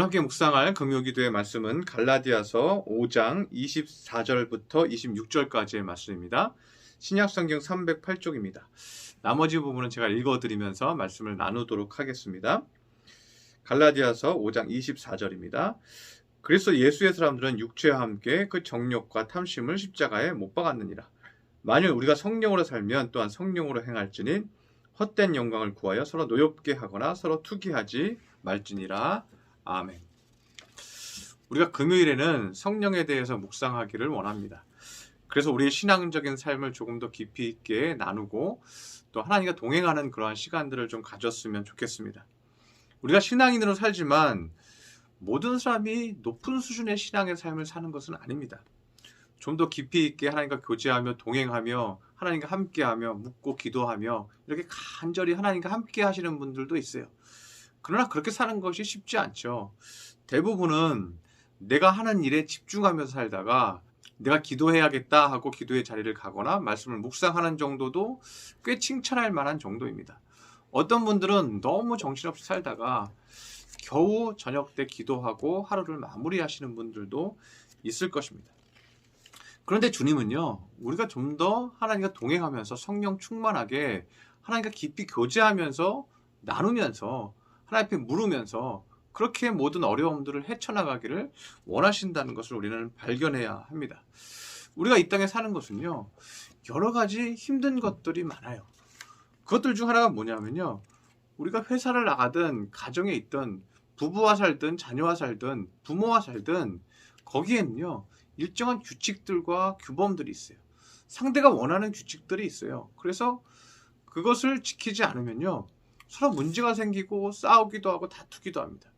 함께 묵상할 금요기도의 말씀은 갈라디아서 5장 24절부터 26절까지의 말씀입니다. 신약성경 308쪽입니다. 나머지 부분은 제가 읽어드리면서 말씀을 나누도록 하겠습니다. 갈라디아서 5장 24절입니다. 그리스도 예수의 사람들은 육체와 함께 그 정욕과 탐심을 십자가에 못 박았느니라. 만일 우리가 성령으로 살면 또한 성령으로 행할지니 헛된 영광을 구하여 서로 노엽게 하거나 서로 투기하지 말지니라. 아멘. 우리가 금요일에는 성령에 대해서 묵상하기를 원합니다. 그래서 우리의 신앙적인 삶을 조금 더 깊이 있게 나누고 또 하나님과 동행하는 그러한 시간들을 좀 가졌으면 좋겠습니다. 우리가 신앙인으로 살지만 모든 사람이 높은 수준의 신앙의 삶을 사는 것은 아닙니다. 좀 더 깊이 있게 하나님과 교제하며 동행하며 하나님과 함께하며 묻고 기도하며 이렇게 간절히 하나님과 함께 하시는 분들도 있어요. 그러나 그렇게 사는 것이 쉽지 않죠. 대부분은 내가 하는 일에 집중하면서 살다가 내가 기도해야겠다 하고 기도의 자리를 가거나 말씀을 묵상하는 정도도 꽤 칭찬할 만한 정도입니다. 어떤 분들은 너무 정신없이 살다가 겨우 저녁 때 기도하고 하루를 마무리하시는 분들도 있을 것입니다. 그런데 주님은요, 우리가 좀 더 하나님과 동행하면서 성령 충만하게 하나님과 깊이 교제하면서 나누면서 하나님 앞에 물으면서 그렇게 모든 어려움들을 헤쳐나가기를 원하신다는 것을 우리는 발견해야 합니다. 우리가 이 땅에 사는 것은요, 여러 가지 힘든 것들이 많아요. 그것들 중 하나가 뭐냐면요, 우리가 회사를 나가든 가정에 있든 부부와 살든 자녀와 살든 부모와 살든 거기에는요, 일정한 규칙들과 규범들이 있어요. 상대가 원하는 규칙들이 있어요. 그래서 그것을 지키지 않으면요, 서로 문제가 생기고 싸우기도 하고 다투기도 합니다.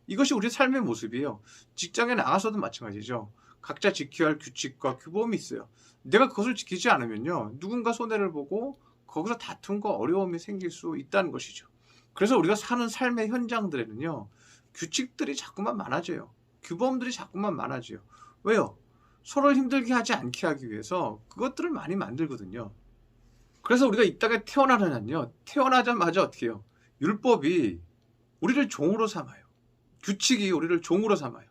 이것이 우리 삶의 모습이에요. 직장에 나가서도 마찬가지죠. 각자 지켜야 할 규칙과 규범이 있어요. 내가 그것을 지키지 않으면요, 누군가 손해를 보고 거기서 다툼과 어려움이 생길 수 있다는 것이죠. 그래서 우리가 사는 삶의 현장들에는요, 규칙들이 자꾸만 많아져요. 규범들이 자꾸만 많아져요. 왜요? 서로를 힘들게 하지 않게 하기 위해서 그것들을 많이 만들거든요. 그래서 우리가 이 땅에 태어나려면요, 태어나자마자 어떻게 해요? 율법이 우리를 종으로 삼아요. 규칙이 우리를 종으로 삼아요.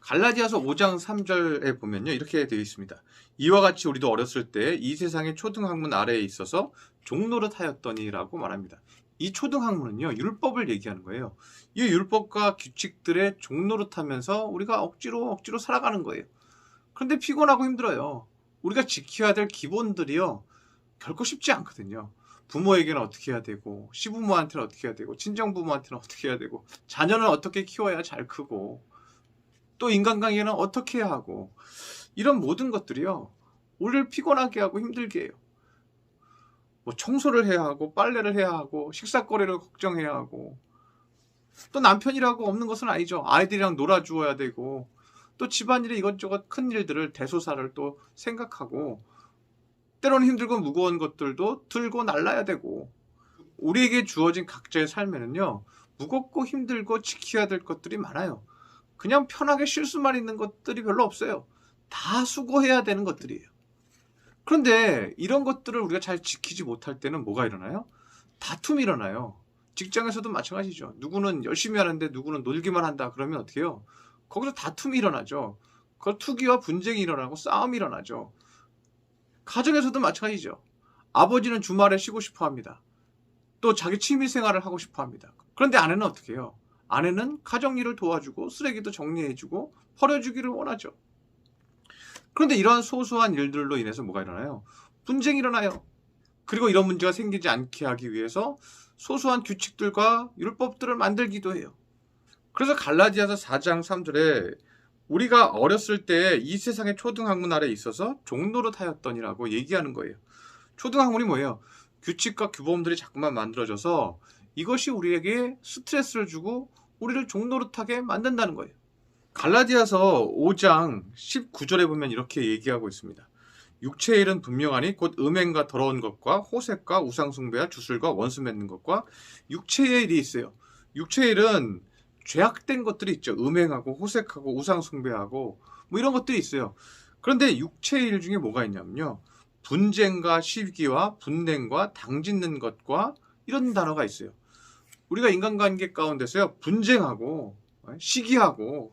갈라디아서 5장 3절에 보면요, 이렇게 되어 있습니다. 이와 같이 우리도 어렸을 때 이 세상의 초등학문 아래에 있어서 종노릇하였더니라고 말합니다. 이 초등학문은요, 율법을 얘기하는 거예요. 이 율법과 규칙들의 종노릇하면서 우리가 억지로 살아가는 거예요. 그런데 피곤하고 힘들어요. 우리가 지켜야 될 기본들이요, 결코 쉽지 않거든요. 부모에게는 어떻게 해야 되고, 시부모한테는 어떻게 해야 되고, 친정부모한테는 어떻게 해야 되고, 자녀는 어떻게 키워야 잘 크고, 또 인간관계는 어떻게 해야 하고, 이런 모든 것들이요, 우리를 피곤하게 하고 힘들게 해요. 뭐 청소를 해야 하고, 빨래를 해야 하고, 식사거리를 걱정해야 하고, 또 남편이라고 없는 것은 아니죠. 아이들이랑 놀아주어야 되고, 또 집안일에 이것저것 큰 일들을 대소사를 또 생각하고, 때로는 힘들고 무거운 것들도 들고 날라야 되고, 우리에게 주어진 각자의 삶에는요, 무겁고 힘들고 지켜야 될 것들이 많아요. 그냥 편하게 쉴 수만 있는 것들이 별로 없어요. 다 수고해야 되는 것들이에요. 그런데 이런 것들을 우리가 잘 지키지 못할 때는 뭐가 일어나요? 다툼이 일어나요. 직장에서도 마찬가지죠. 누구는 열심히 하는데 누구는 놀기만 한다 그러면 어떻게 해요? 거기서 다툼이 일어나죠. 그 투기와 분쟁이 일어나고 싸움이 일어나죠. 가정에서도 마찬가지죠. 아버지는 주말에 쉬고 싶어 합니다. 또 자기 취미 생활을 하고 싶어 합니다. 그런데 아내는 어떻게 해요? 아내는 가정일을 도와주고 쓰레기도 정리해주고 버려주기를 원하죠. 그런데 이러한 소소한 일들로 인해서 뭐가 일어나요? 분쟁이 일어나요. 그리고 이런 문제가 생기지 않게 하기 위해서 소소한 규칙들과 율법들을 만들기도 해요. 그래서 갈라디아서 4장 3절에 우리가 어렸을 때 이 세상의 초등학문 아래에 있어서 종노릇하였더니라고 얘기하는 거예요. 초등학문이 뭐예요? 규칙과 규범들이 자꾸만 만들어져서 이것이 우리에게 스트레스를 주고 우리를 종노릇하게 만든다는 거예요. 갈라디아서 5장 19절에 보면 이렇게 얘기하고 있습니다. 육체의 일은 분명하니 곧 음행과 더러운 것과 호색과 우상숭배와 주술과 원수 맺는 것과 육체의 일이 있어요. 육체의 일은 죄악된 것들이 있죠. 음행하고 호색하고 우상숭배하고 뭐 이런 것들이 있어요. 그런데 육체의 일 중에 뭐가 있냐면요, 분쟁과 시기와 분냉과 당짓는 것과 이런 단어가 있어요. 우리가 인간관계 가운데서요, 분쟁하고 시기하고,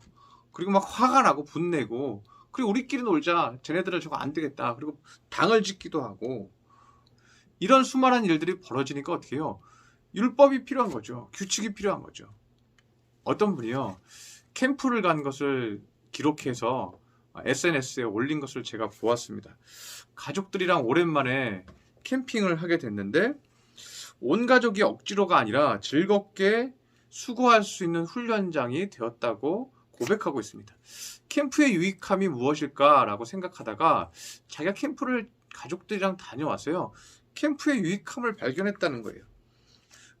그리고 막 화가 나고 분내고, 그리고 우리끼리 놀자, 쟤네들은 저거 안 되겠다, 그리고 당을 짓기도 하고, 이런 수많은 일들이 벌어지니까 어떻게 해요? 율법이 필요한 거죠. 규칙이 필요한 거죠. 어떤 분이요, 캠프를 간 것을 기록해서 SNS에 올린 것을 제가 보았습니다. 가족들이랑 오랜만에 캠핑을 하게 됐는데, 온 가족이 억지로가 아니라 즐겁게 수고할 수 있는 훈련장이 되었다고 고백하고 있습니다. 캠프의 유익함이 무엇일까라고 생각하다가 자기가 캠프를 가족들이랑 다녀와서요, 캠프의 유익함을 발견했다는 거예요.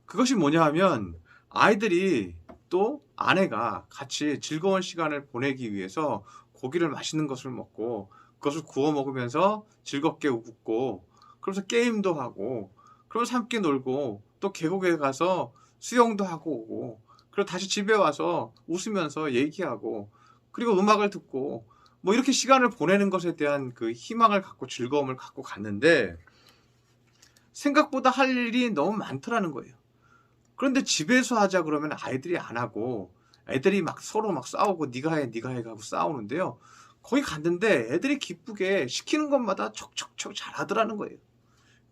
그것이 뭐냐 하면, 아이들이 또 아내가 같이 즐거운 시간을 보내기 위해서 고기를 맛있는 것을 먹고, 그것을 구워 먹으면서 즐겁게 웃고, 그러면서 게임도 하고, 그러면서 함께 놀고, 또 계곡에 가서 수영도 하고 오고, 그리고 다시 집에 와서 웃으면서 얘기하고, 그리고 음악을 듣고, 뭐 이렇게 시간을 보내는 것에 대한 그 희망을 갖고 즐거움을 갖고 갔는데, 생각보다 할 일이 너무 많더라는 거예요. 그런데 집에서 하자 그러면 아이들이 안 하고, 애들이 막 서로 막 싸우고, 네가 해 하고 싸우는데요, 거기 갔는데 애들이 기쁘게 시키는 것마다 척척척 잘하더라는 거예요.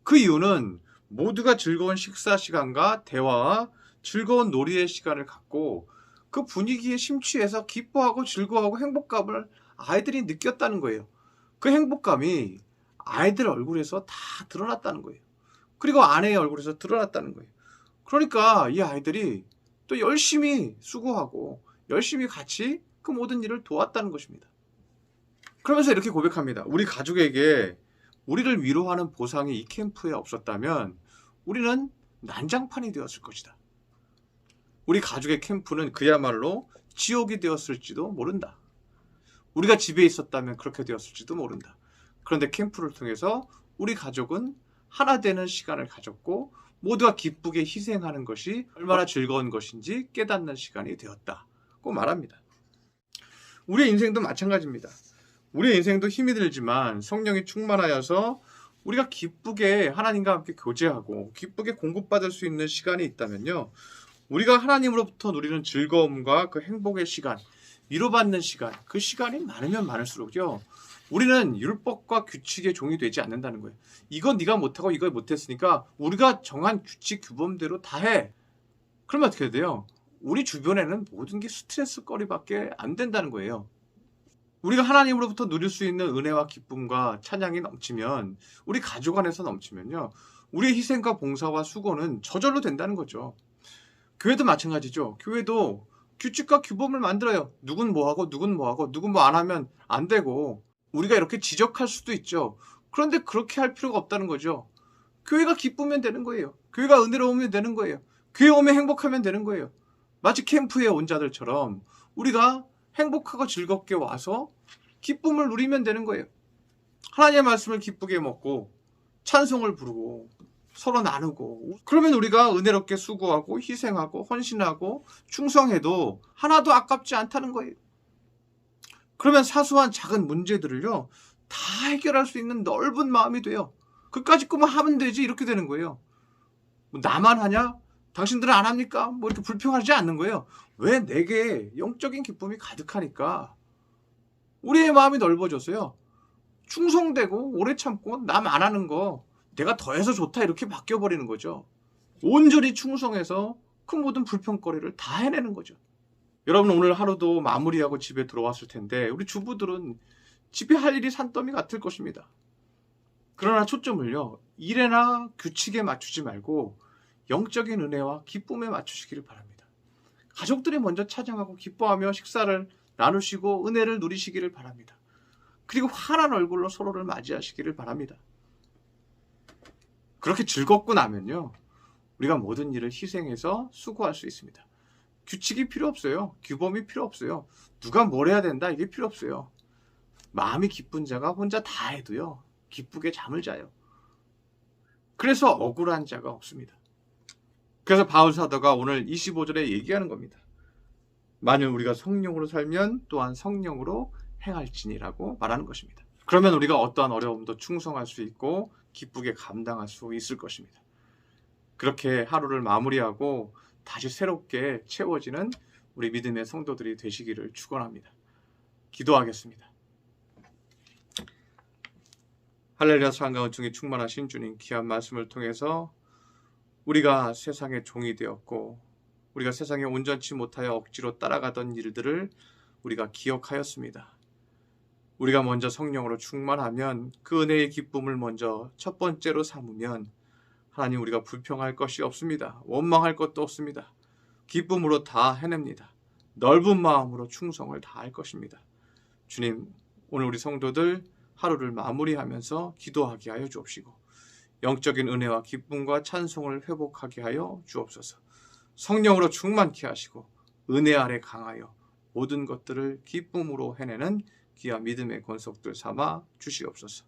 그 이유는 모두가 즐거운 식사 시간과 대화와 즐거운 놀이의 시간을 갖고, 그 분위기에 심취해서 기뻐하고 즐거워하고 행복감을 아이들이 느꼈다는 거예요. 그 행복감이 아이들 얼굴에서 다 드러났다는 거예요. 그리고 아내의 얼굴에서 드러났다는 거예요. 그러니까 이 아이들이 또 열심히 수고하고 열심히 같이 그 모든 일을 도왔다는 것입니다. 그러면서 이렇게 고백합니다. 우리 가족에게 우리를 위로하는 보상이 이 캠프에 없었다면 우리는 난장판이 되었을 것이다. 우리 가족의 캠프는 그야말로 지옥이 되었을지도 모른다. 우리가 집에 있었다면 그렇게 되었을지도 모른다. 그런데 캠프를 통해서 우리 가족은 하나 되는 시간을 가졌고, 모두가 기쁘게 희생하는 것이 얼마나 즐거운 것인지 깨닫는 시간이 되었다고 말합니다. 우리의 인생도 마찬가지입니다. 우리의 인생도 힘이 들지만 성령이 충만하여서 우리가 기쁘게 하나님과 함께 교제하고 기쁘게 공급받을 수 있는 시간이 있다면요, 우리가 하나님으로부터 누리는 즐거움과 그 행복의 시간, 위로받는 시간, 그 시간이 많으면 많을수록요, 우리는 율법과 규칙의 종이 되지 않는다는 거예요. 이건 네가 못하고 이걸 못했으니까 우리가 정한 규칙 규범대로 다 해. 그러면 어떻게 돼요? 우리 주변에는 모든 게 스트레스거리밖에 안 된다는 거예요. 우리가 하나님으로부터 누릴 수 있는 은혜와 기쁨과 찬양이 넘치면, 우리 가족 안에서 넘치면요, 우리의 희생과 봉사와 수고는 저절로 된다는 거죠. 교회도 마찬가지죠. 교회도 규칙과 규범을 만들어요. 누군 뭐하고 누군 뭐하고 누군 뭐 안 하면 안 되고, 우리가 이렇게 지적할 수도 있죠. 그런데 그렇게 할 필요가 없다는 거죠. 교회가 기쁘면 되는 거예요. 교회가 은혜로우면 되는 거예요. 교회 오면 행복하면 되는 거예요. 마치 캠프에 온 자들처럼 우리가 행복하고 즐겁게 와서 기쁨을 누리면 되는 거예요. 하나님의 말씀을 기쁘게 먹고 찬송을 부르고 서로 나누고, 그러면 우리가 은혜롭게 수고하고 희생하고 헌신하고 충성해도 하나도 아깝지 않다는 거예요. 그러면 사소한 작은 문제들을요, 다 해결할 수 있는 넓은 마음이 돼요. 그까짓 것만 하면 되지, 이렇게 되는 거예요. 뭐 나만 하냐? 당신들은 안 합니까? 뭐 이렇게 불평하지 않는 거예요. 왜? 내게 영적인 기쁨이 가득하니까. 우리의 마음이 넓어져서요, 충성되고 오래 참고 남 안 하는 거 내가 더해서 좋다, 이렇게 바뀌어버리는 거죠. 온전히 충성해서 그 모든 불평거리를 다 해내는 거죠. 여러분, 오늘 하루도 마무리하고 집에 들어왔을 텐데 우리 주부들은 집에 할 일이 산더미 같을 것입니다. 그러나 초점을요, 일에나 규칙에 맞추지 말고 영적인 은혜와 기쁨에 맞추시기를 바랍니다. 가족들이 먼저 찬양하고 기뻐하며 식사를 나누시고 은혜를 누리시기를 바랍니다. 그리고 환한 얼굴로 서로를 맞이하시기를 바랍니다. 그렇게 즐겁고 나면요, 우리가 모든 일을 희생해서 수고할 수 있습니다. 규칙이 필요 없어요. 규범이 필요 없어요. 누가 뭘 해야 된다, 이게 필요 없어요. 마음이 기쁜 자가 혼자 다 해도요, 기쁘게 잠을 자요. 그래서 억울한 자가 없습니다. 그래서 바울 사도가 오늘 25절에 얘기하는 겁니다. 만일 우리가 성령으로 살면 또한 성령으로 행할지니라고 말하는 것입니다. 그러면 우리가 어떠한 어려움도 충성할 수 있고 기쁘게 감당할 수 있을 것입니다. 그렇게 하루를 마무리하고 다시 새롭게 채워지는 우리 믿음의 성도들이 되시기를 축원합니다. 기도하겠습니다. 할렐루야. 사랑과 은총이 충만하신 주님, 귀한 말씀을 통해서 우리가 세상의 종이 되었고 우리가 세상에 온전치 못하여 억지로 따라가던 일들을 우리가 기억하였습니다. 우리가 먼저 성령으로 충만하면 그 은혜의 기쁨을 먼저 첫 번째로 삼으면 하나님, 우리가 불평할 것이 없습니다. 원망할 것도 없습니다. 기쁨으로 다 해냅니다. 넓은 마음으로 충성을 다할 것입니다. 주님, 오늘 우리 성도들 하루를 마무리하면서 기도하게 하여 주옵시고 영적인 은혜와 기쁨과 찬송을 회복하게 하여 주옵소서. 성령으로 충만케 하시고 은혜 아래 강하여 모든 것들을 기쁨으로 해내는 귀한 믿음의 권속들 삼아 주시옵소서.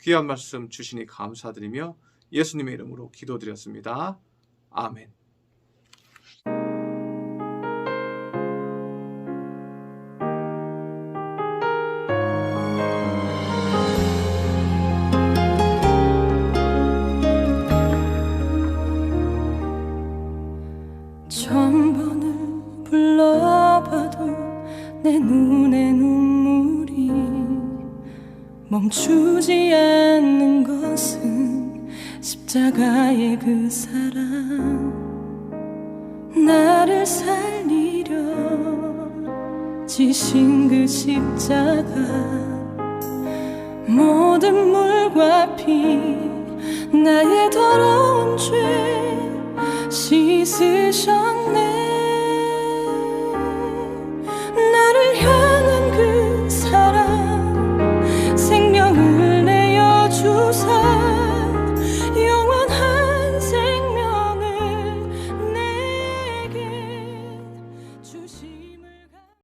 귀한 말씀 주시니 감사드리며 예수님의 이름으로 기도드렸습니다. 아멘. 천번을 불러봐도 내 눈에 눈물이 멈추지 않는 것은 십자가의 그 사랑, 나를 살리려 지신 그 십자가, 모든 물과 피 나의 더러운 죄 씻으셨네.